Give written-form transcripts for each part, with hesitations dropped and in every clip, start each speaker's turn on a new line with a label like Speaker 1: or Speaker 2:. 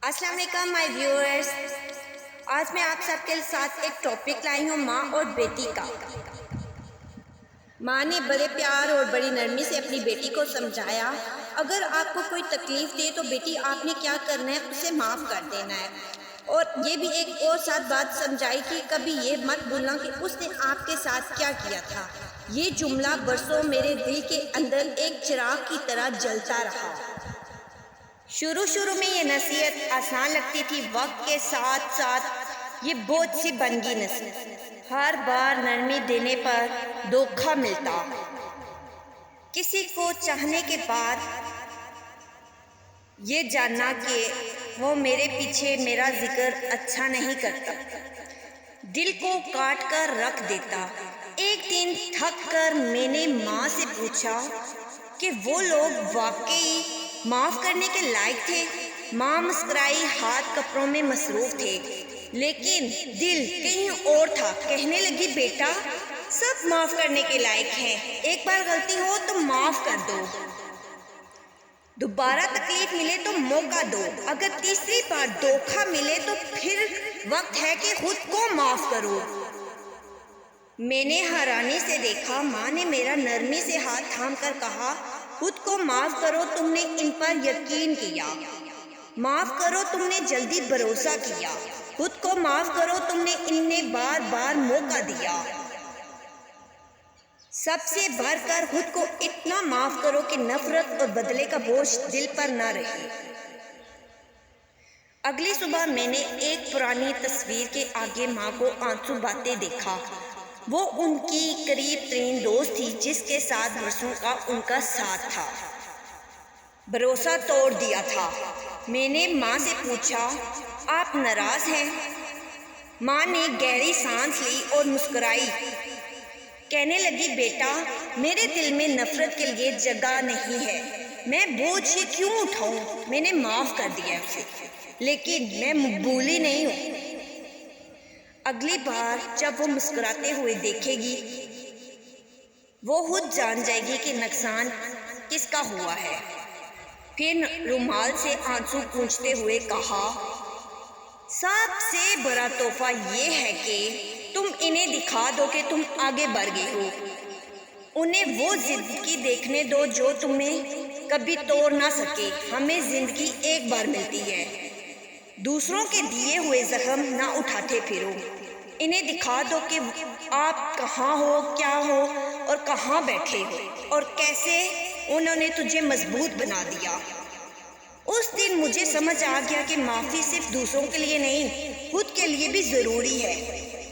Speaker 1: السلام علیکم مائی ویورز، آج میں آپ سب کے ساتھ ایک ٹاپک لائی ہوں، ماں اور بیٹی کا۔ ماں نے بڑے پیار اور بڑی نرمی سے اپنی بیٹی کو سمجھایا، اگر آپ کو کوئی تکلیف دے تو بیٹی آپ نے کیا کرنا ہے، اسے معاف کر دینا ہے۔ اور یہ بھی ایک اور ساتھ بات سمجھائی کہ کبھی یہ مت بھولنا کہ اس نے آپ کے ساتھ کیا کیا تھا۔ یہ جملہ برسوں میرے دل کے اندر ایک چراغ کی طرح جلتا رہا۔ شروع میں یہ نصیحت آسان لگتی تھی، وقت کے ساتھ ساتھ یہ بوجھ سی بن گئی نصیحت۔ ہر بار نرمی دینے پر دھوکہ ملتا، کسی کو چاہنے کے بعد یہ جاننا کہ وہ میرے پیچھے میرا ذکر اچھا نہیں کرتا، دل کو کاٹ کر رکھ دیتا۔ ایک دن تھک کر میں نے ماں سے پوچھا کہ وہ لوگ واقعی معاف کرنے کے لائق تھے۔ ماں مسکرائی، ہاتھ کپڑوں میں مصروف تھے، لیکن دل کہیں اور تھا۔ کہنے لگی، بیٹا سب معاف کرنے کے لائق ہیں، ایک بار غلطی ہو تو معاف کر دو، دوبارہ تکلیف ملے تو موقع دو، اگر تیسری بار دھوکہ ملے تو پھر وقت ہے کہ خود کو معاف کرو۔ میں نے حیرانی سے دیکھا، ماں نے میرا نرمی سے ہاتھ تھام کر کہا، خود کو معاف کرو، تم نے ان پر یقین کیا، معاف کرو تم نے جلدی بھروسہ کیا، خود کو معاف کرو تم نے انہیں بار بار موقع دیا، سب سے بڑھ کر خود کو اتنا معاف کرو کہ نفرت اور بدلے کا بوجھ دل پر نہ رہے۔ اگلی صبح میں نے ایک پرانی تصویر کے آگے ماں کو آنسو بہاتے دیکھا۔ وہ ان کی قریب ترین دوست تھی، جس کے ساتھ برسوں کا ان کا ساتھ تھا۔ بھروسہ توڑ دیا تھا۔ میں نے ماں سے پوچھا، آپ ناراض ہیں؟ ماں نے گہری سانس لی اور مسکرائی، کہنے لگی، بیٹا میرے دل میں نفرت کے لیے جگہ نہیں ہے، میں بوجھ یہ کیوں اٹھاؤں؟ میں نے معاف کر دیا اسے، لیکن میں مقبولی نہیں ہوں۔ اگلی بار جب وہ مسکراتے ہوئے دیکھے گی، وہ خود جان جائے گی کہ نقصان کس کا ہوا ہے۔ پھر رومال سے آنسو پوچھتے ہوئے کہا، سب سے بڑا تحفہ یہ ہے کہ تم انہیں دکھا دو کہ تم آگے بڑھ گئے ہو۔ انہیں وہ زندگی دیکھنے دو جو تمہیں کبھی توڑ نہ سکے۔ ہمیں زندگی ایک بار ملتی ہے، دوسروں کے دیے ہوئے زخم نہ اٹھاتے پھرو۔ انہیں دکھا دو کہ آپ کہاں ہو، کیا ہو اور کہاں بیٹھے ہو، اور کیسے انہوں نے تجھے مضبوط بنا دیا۔ اس دن مجھے سمجھ آ گیا کہ معافی صرف دوسروں کے لیے نہیں، خود کے لیے بھی ضروری ہے۔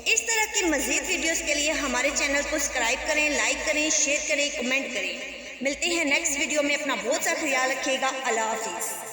Speaker 1: اس طرح کی مزید ویڈیوز کے لیے ہمارے چینل کو سبسکرائب کریں، لائک کریں، شیئر کریں، کمنٹ کریں۔ ملتے ہیں نیکسٹ ویڈیو میں، اپنا بہت سا خیال رکھیے گا۔ اللہ حافظ۔